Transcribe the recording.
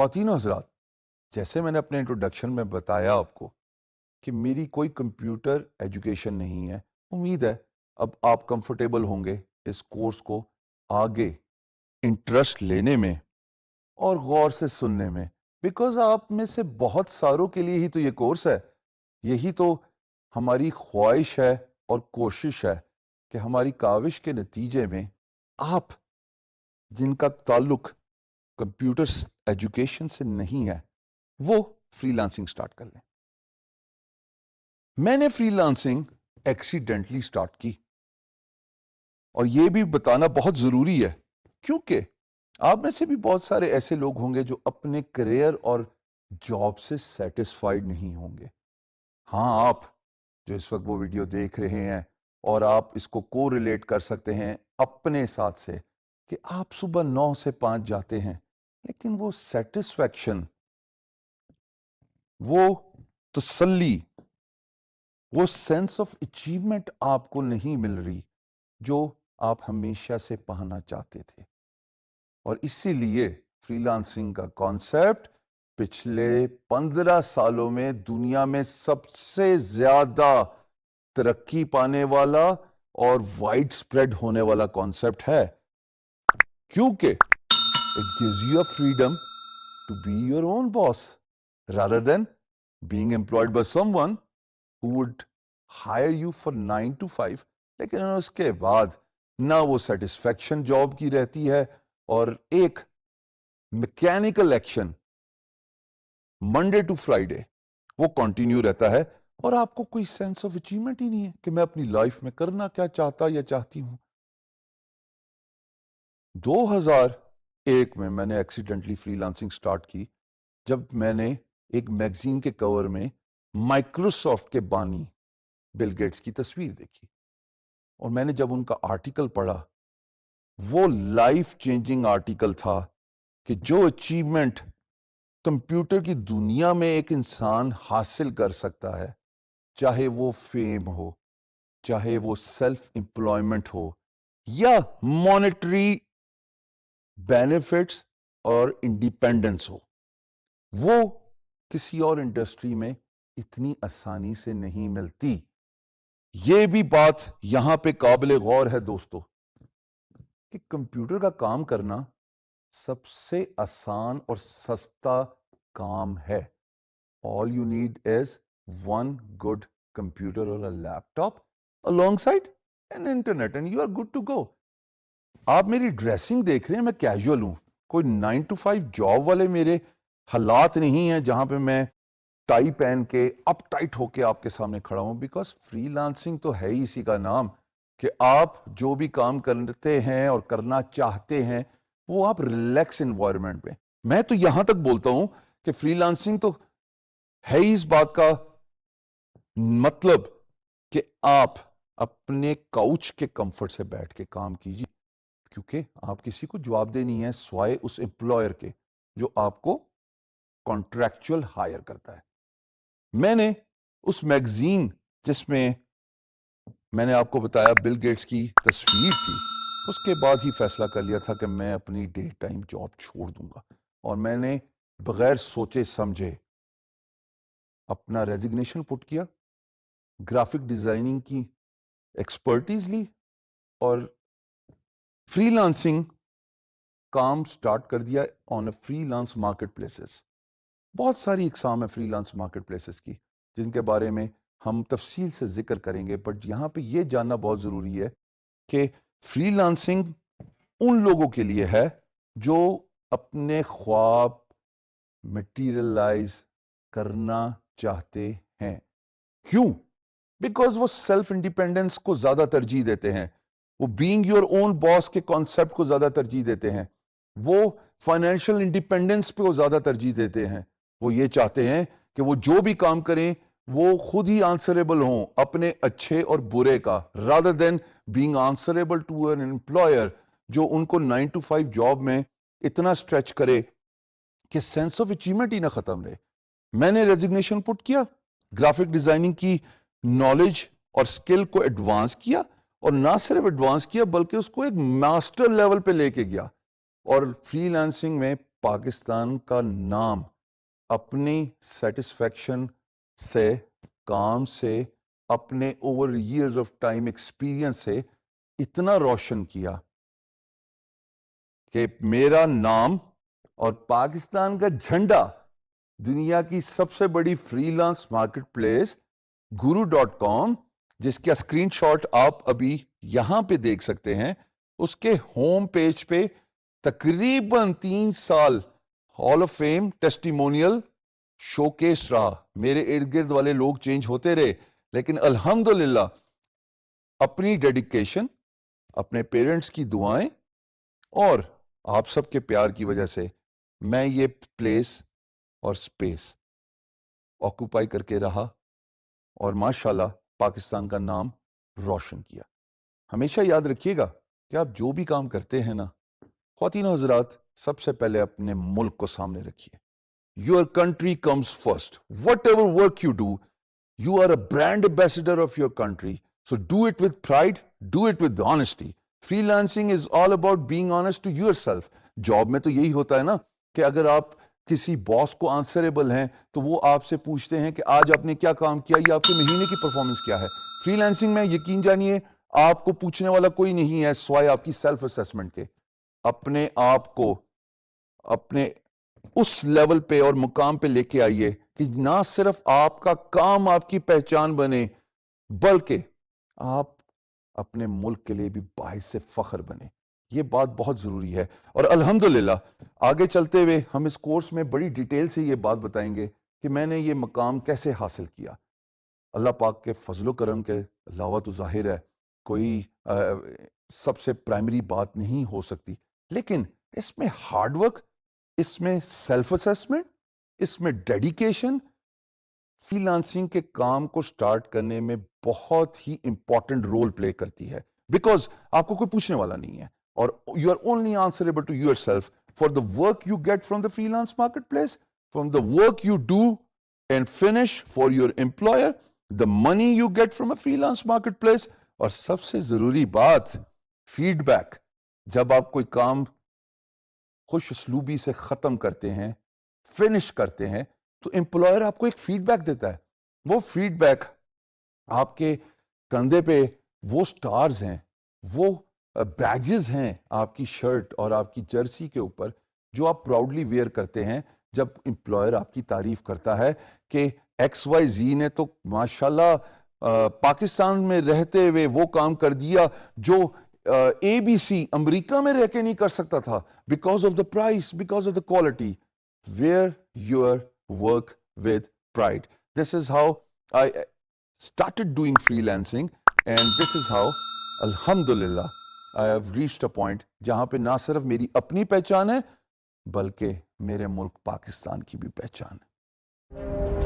خواتین و حضرات، جیسے میں نے اپنے انٹروڈکشن میں بتایا آپ کو کہ میری کوئی کمپیوٹر ایجوکیشن نہیں ہے، امید ہے اب آپ کمفرٹیبل ہوں گے اس کورس کو آگے انٹرسٹ لینے میں اور غور سے سننے میں، بیکاز آپ میں سے بہت ساروں کے لیے ہی تو یہ کورس ہے. یہی تو ہماری خواہش ہے اور کوشش ہے کہ ہماری کاوش کے نتیجے میں آپ جن کا تعلق کمپیوٹر ایجوکیشن سے نہیں ہے وہ فری لانسنگ سٹارٹ کر لیں. میں نے فری لانسنگ ایکسیڈنٹلی سٹارٹ کی، اور یہ بھی بتانا بہت ضروری ہے کیونکہ آپ میں سے بھی بہت سارے ایسے لوگ ہوں گے جو اپنے کریئر اور جاب سے سیٹسفائیڈ نہیں ہوں گے. ہاں، آپ جو اس وقت وہ ویڈیو دیکھ رہے ہیں اور آپ اس کو کو ریلیٹ کر سکتے ہیں اپنے ساتھ سے کہ آپ صبح 9 سے 5 جاتے ہیں، لیکن وہ سیٹسفیکشن، وہ تسلی، وہ سینس آف اچیومنٹ آپ کو نہیں مل رہی جو آپ ہمیشہ سے پانا چاہتے تھے. اور اسی لیے فری لانسنگ کا کانسیپٹ پچھلے 15 سالوں میں دنیا میں سب سے زیادہ ترقی پانے والا اور وائڈ سپریڈ ہونے والا کانسیپٹ ہے، کیونکہ it gives you a freedom to be your own boss rather than being employed by someone who would hire you for 9 to 5. لیکن اس کے بعد نہ وہ سیٹسفیکشن جاب کی رہتی ہے اور ایک mechanical action Monday to Friday وہ کنٹینیو رہتا ہے، اور آپ کو کوئی سینس آف اچیومنٹ ہی نہیں ہے کہ میں اپنی لائف میں کرنا کیا چاہتا یا چاہتی ہوں. 2001 میں نے ایکسیڈنٹلی فری لانسنگ سٹارٹ کی جب میں نے ایک میگزین کے کور میں مائکروسافٹ کے بانی بل گیٹس کی تصویر دیکھی، اور میں نے جب ان کا آرٹیکل پڑھا، وہ لائف چینجنگ آرٹیکل تھا کہ جو اچیومنٹ کمپیوٹر کی دنیا میں ایک انسان حاصل کر سکتا ہے، چاہے وہ فیم ہو، چاہے وہ سیلف امپلائمنٹ ہو، یا مانیٹری بینیفٹس اور انڈیپینڈنس ہو، وہ کسی اور انڈسٹری میں اتنی آسانی سے نہیں ملتی. یہ بھی بات یہاں پہ قابل غور ہے دوستو کہ کمپیوٹر کا کام کرنا سب سے آسان اور سستا کام ہے. All you need is one good computer or a laptop alongside an internet and you are good to go. آپ میری ڈریسنگ دیکھ رہے ہیں، میں کیجول ہوں، کوئی 9 to 5 جاب والے میرے حالات نہیں ہیں جہاں پہ میں ٹائی پہن کے اپ ٹائٹ ہو کے آپ کے سامنے کھڑا ہوں. بیکاز فری لانسنگ تو ہے ہی اسی کا نام کہ آپ جو بھی کام کرتے ہیں اور کرنا چاہتے ہیں وہ آپ ریلیکس انوائرمنٹ میں. میں تو یہاں تک بولتا ہوں کہ فری لانسنگ تو ہے ہی اس بات کا مطلب کہ آپ اپنے کاؤچ کے کمفرٹ سے بیٹھ کے کام کیجیے، کیونکہ آپ کسی کو جواب دے نہیں ہے سوائے اس امپلائر کے جو آپ کو کانٹریکچول ہائر کرتا ہے. میں نے اس میگزین جس میں نے آپ کو بتایا بل گیٹس کی تصویر تھی، اس کے بعد ہی فیصلہ کر لیا تھا کہ میں اپنی ڈے ٹائم جاب چھوڑ دوں گا، اور میں نے بغیر سوچے سمجھے اپنا ریزگنیشن پٹ کیا، گرافک ڈیزائننگ کی ایکسپرٹیز لی اور فری لانسنگ کام سٹارٹ کر دیا on a freelance marketplaces. بہت ساری اقسام ہے فری لانس مارکیٹ پلیسز کی جن کے بارے میں ہم تفصیل سے ذکر کریں گے، بٹ یہاں پہ یہ جاننا بہت ضروری ہے کہ فری لانسنگ ان لوگوں کے لیے ہے جو اپنے خواب مٹیریلائز کرنا چاہتے ہیں. کیوں؟ بیکاز وہ سیلف انڈیپینڈنس کو زیادہ ترجیح دیتے ہیں، وہ بینگ یور اون باس کے کانسیپٹ کو زیادہ ترجیح دیتے ہیں، وہ فائنینشیل انڈیپینڈنس پہ وہ زیادہ ترجیح دیتے ہیں. وہ یہ چاہتے ہیں کہ وہ جو بھی کام کریں وہ خود ہی آنسریبل ہوں اپنے اچھے اور برے کا، rather than being answerable to an employer جو ان کو 9 to 5 جاب میں اتنا اسٹریچ کرے کہ سینس آف اچیومنٹ ہی نہ ختم رہے. میں نے ریزگنیشن پٹ کیا، گرافک ڈیزائننگ کی نالج اور سکل کو ایڈوانس کیا، اور نہ صرف ایڈوانس کیا بلکہ اس کو ایک ماسٹر لیول پہ لے کے گیا، اور فری لانسنگ میں پاکستان کا نام اپنی سیٹسفیکشن سے، کام سے، اپنے over years of time experience سے اتنا روشن کیا کہ میرا نام اور پاکستان کا جھنڈا دنیا کی سب سے بڑی free lance market place guru.com، جس کا اسکرین شاٹ آپ ابھی یہاں پہ دیکھ سکتے ہیں، اس کے ہوم پیج پہ تقریباً 3 سال hall of fame testimonial show case رہا. میرے ارد گرد والے لوگ چینج ہوتے رہے، لیکن الحمدللہ اپنی ڈیڈیکیشن، اپنے پیرنٹس کی دعائیں اور آپ سب کے پیار کی وجہ سے میں یہ پلیس اور سپیس آکوپائی کر کے رہا اور ماشاءاللہ پاکستان کا نام روشن کیا. ہمیشہ یاد رکھیے گا کہ آپ جو بھی کام کرتے ہیں نا، خواتین و حضرات، سب سے پہلے اپنے ملک کو سامنے رکھیے. Your country comes first. Whatever work you do, you are a brand ambassador of your country. So do it with pride, do it with honesty. Freelancing is all about being honest to yourself. Job میں تو یہی ہوتا ہے نا کہ اگر آپ کسی باس کو آنسریبل ہیں تو وہ آپ سے پوچھتے ہیں کہ آج آپ نے کیا کام کیا، یہ آپ کے مہینے کی پرفارمنس کیا ہے. فری لانسنگ میں یقین جانیے آپ کو پوچھنے والا کوئی نہیں ہے سوائے آپ کی سیلف اسیسمنٹ کے. اپنے آپ کو اپنے اس لیول پہ اور مقام پہ لے کے آئیے کہ نہ صرف آپ کا کام آپ کی پہچان بنے، بلکہ آپ اپنے ملک کے لیے بھی باعث فخر بنے. یہ بات بہت ضروری ہے. اور الحمدللہ آگے چلتے ہوئے ہم اس کورس میں بڑی ڈیٹیل سے یہ بات بتائیں گے کہ میں نے یہ مقام کیسے حاصل کیا. اللہ پاک کے فضل و کرم کے علاوہ تو ظاہر ہے کوئی سب سے پرائمری بات نہیں ہو سکتی، لیکن اس میں ہارڈ ورک، اس میں سیلف اسیسمنٹ، اس میں ڈیڈیکیشن فری لانسنگ کے کام کو سٹارٹ کرنے میں بہت ہی امپورٹنٹ رول پلے کرتی ہے. بیکاز آپ کو کوئی پوچھنے والا نہیں ہے اور you are only answerable to yourself for the work you get from the freelance marketplace, from the work you do and finish for your employer, the money you get from a freelance marketplace, اور سب سے ضروری بات feed back. جب آپ کوئی کام خوش اسلوبی سے ختم کرتے ہیں، فنش کرتے ہیں، تو امپلائر آپ کو ایک فیڈ بیک دیتا ہے. وہ فیڈ بیک آپ کے کندھے پہ وہ سٹارز ہیں، وہ بیجز ہیں آپ کی شرٹ اور آپ کی جرسی کے اوپر جو آپ پراؤڈلی ویئر کرتے ہیں جب امپلائر آپ کی تعریف کرتا ہے کہ ایکس وائی زی نے تو ماشاءاللہ پاکستان میں رہتے ہوئے وہ کام کر دیا جو اے بی سی امریکہ میں رہ کے نہیں کر سکتا تھا. Because of the price, because of the quality. Where your work with pride. This is how I started doing freelancing, and this is how alhamdulillah I have reached a point جہاں پہ نہ صرف میری اپنی پہچان ہے بلکہ میرے ملک پاکستان کی بھی پہچان ہے.